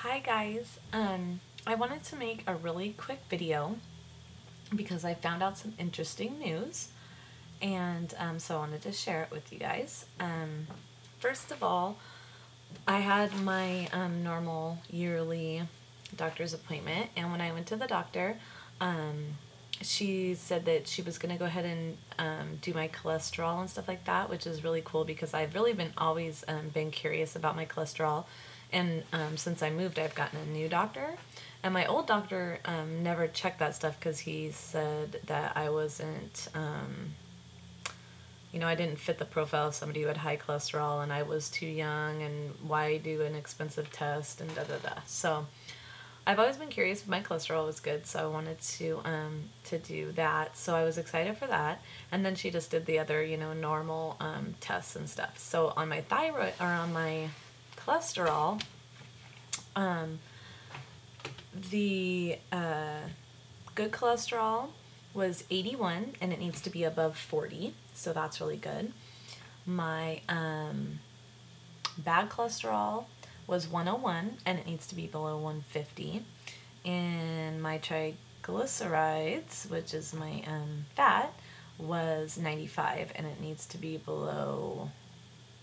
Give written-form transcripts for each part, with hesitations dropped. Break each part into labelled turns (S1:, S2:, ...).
S1: Hi guys, I wanted to make a really quick video because I found out some interesting news and so I wanted to share it with you guys. First of all, I had my normal yearly doctor's appointment, and when I went to the doctor, um, she said that she was going to go ahead and do my cholesterol and stuff like that, which is really cool because I've really been always been curious about my cholesterol. And since I moved, I've gotten a new doctor. And my old doctor never checked that stuff because he said that I wasn't, I didn't fit the profile of somebody who had high cholesterol and I was too young and why do an expensive test and da da da. So I've always been curious if my cholesterol was good, so I wanted to do that. So I was excited for that. And then she just did the other, normal tests and stuff. So on my thyroid or on my cholesterol, um, the good cholesterol was 81 and it needs to be above 40, so that's really good. My bad cholesterol was 101 and it needs to be below 150. And my triglycerides, which is my fat, was 95 and it needs to be below,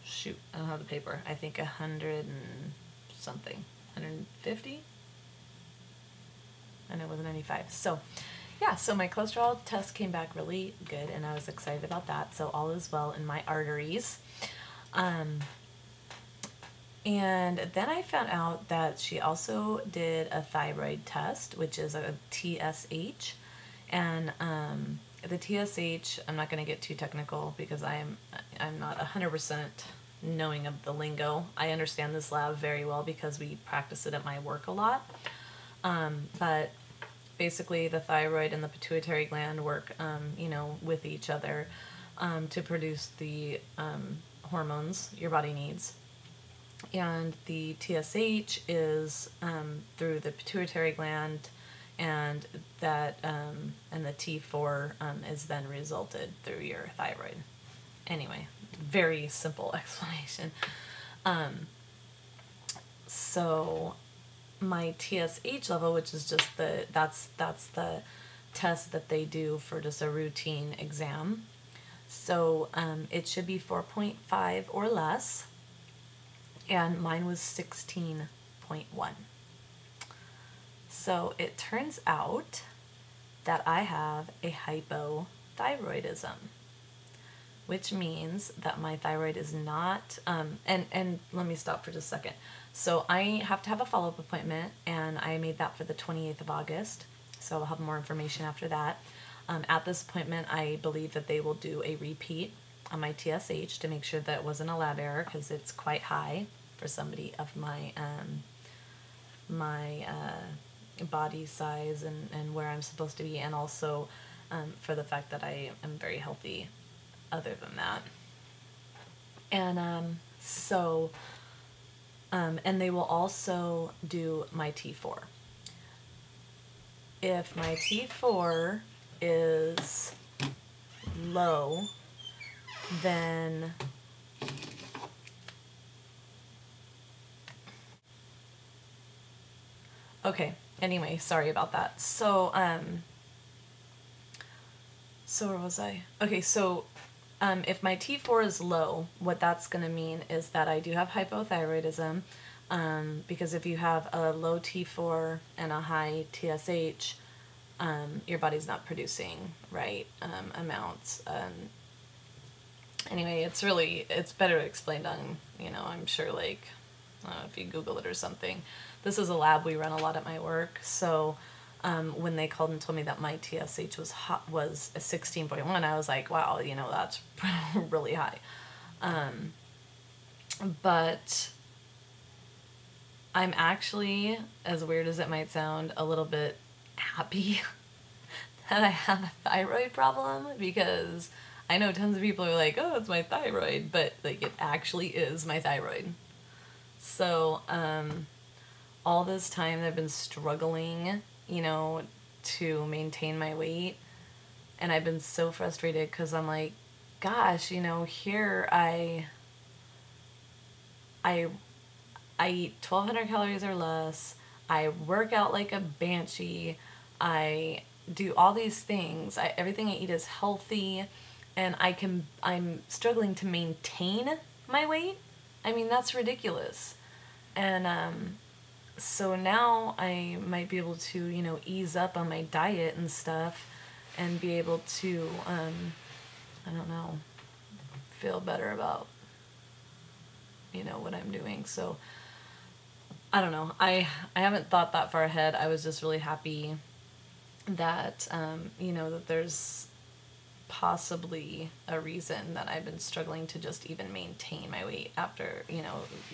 S1: shoot, I don't have the paper, I think 100 and something, 150? And it was 95. So yeah, so my cholesterol test came back really good and I was excited about that. So all is well in my arteries. And then I found out that she also did a thyroid test, which is a TSH. And the TSH, I'm not going to get too technical because I'm not 100% knowing of the lingo. I understand this lab very well because we practice it at my work a lot. But basically the thyroid and the pituitary gland work, with each other to produce the hormones your body needs. And the TSH is through the pituitary gland, and that and the T4 is then resulted through your thyroid. Anyway, very simple explanation. So my TSH level, which is just that's the test that they do for just a routine exam. So it should be 4.5 or less, and mine was 16.1. So it turns out that I have a hypothyroidism, which means that my thyroid is not, and let me stop for just a second. So I have to have a follow-up appointment, and I made that for the 28th of August, so I'll have more information after that. At this appointment, I believe that they will do a repeat on my TSH to make sure that it wasn't a lab error, because it's quite high for somebody of my body size and where I'm supposed to be, and also for the fact that I am very healthy other than that. And and they will also do my T4. If my T4 is low, then okay, anyway, sorry about that. So where was I? Okay, so if my T4 is low, what that's going to mean is that I do have hypothyroidism, because if you have a low T4 and a high TSH, your body's not producing right amounts. Anyway, it's better explained on, I'm sure, like, I don't know if you Google it or something. This is a lab we run a lot at my work, so when they called and told me that my TSH was a 16.1, I was like, wow, that's really high. But I'm actually, as weird as it might sound, a little bit happy that I have a thyroid problem, because I know tons of people are like, oh, it's my thyroid, but like it actually is my thyroid. So all this time I've been struggling, to maintain my weight, and I've been so frustrated because I'm like, gosh, here I I eat 1,200 calories or less. I work out like a banshee. I do all these things. Everything I eat is healthy, and I'm struggling to maintain my weight. I mean, that's ridiculous. And so now I might be able to, ease up on my diet and stuff and be able to, I don't know, feel better about, what I'm doing. So I don't know. I haven't thought that far ahead. I was just really happy that, that there's possibly a reason that I've been struggling to just even maintain my weight after,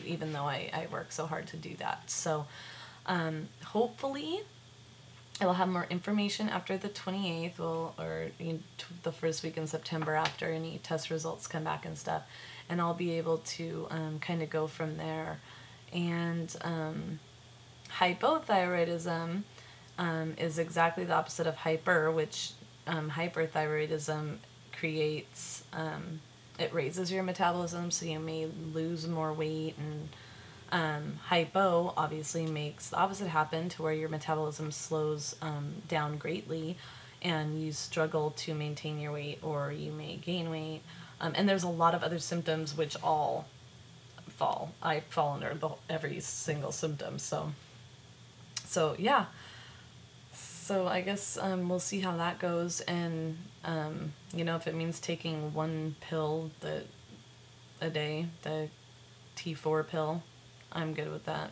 S1: even though I work so hard to do that. So hopefully I will have more information after the 28th, or the first week in September after any test results come back and stuff, and I'll be able to kind of go from there. And hypothyroidism is exactly the opposite of hyper, which hyperthyroidism creates, it raises your metabolism, so you may lose more weight, and hypo obviously makes the opposite happen, to where your metabolism slows down greatly and you struggle to maintain your weight, or you may gain weight. And there's a lot of other symptoms which all I fall under every single symptom. So yeah. So I guess we'll see how that goes, and if it means taking one pill a day, the T4 pill, I'm good with that.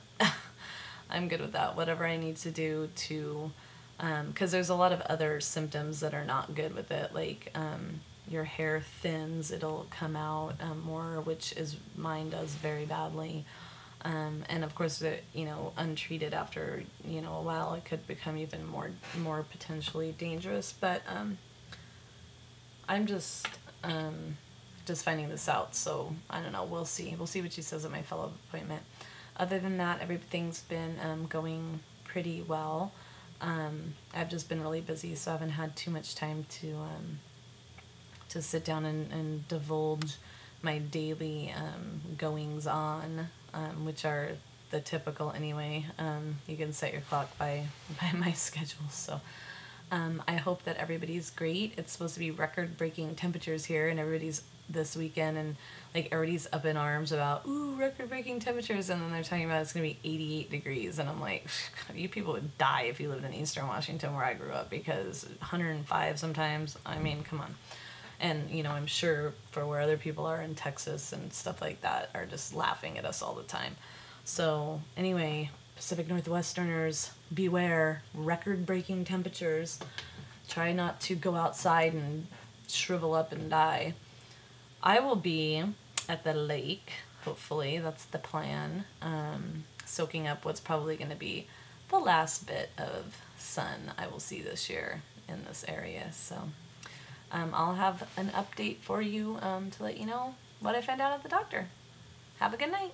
S1: I'm good with that. Whatever I need to do to, because there's a lot of other symptoms that are not good with it, like your hair thins, it'll come out more, which is mine does very badly. And of course, untreated after, a while, it could become even more potentially dangerous. But I'm just finding this out. So I don't know. We'll see. We'll see what she says at my follow-up appointment. Other than that, everything's been going pretty well. I've just been really busy, so I haven't had too much time to sit down and divulge my daily goings on, which are the typical anyway. You can set your clock by my schedule. So I hope that everybody's great. It's supposed to be record-breaking temperatures here, and everybody's this weekend, and like everybody's up in arms about record-breaking temperatures, and then they're talking about it's gonna be 88 degrees, and I'm like, you people would die if you lived in Eastern Washington where I grew up, because 105 sometimes. I mean, come on. And, I'm sure for where other people are in Texas and stuff like that are just laughing at us all the time. So anyway, Pacific Northwesterners, beware, record-breaking temperatures. Try not to go outside and shrivel up and die. I will be at the lake, hopefully, that's the plan, soaking up what's probably going to be the last bit of sun I will see this year in this area. So I'll have an update for you to let you know what I found out at the doctor. Have a good night.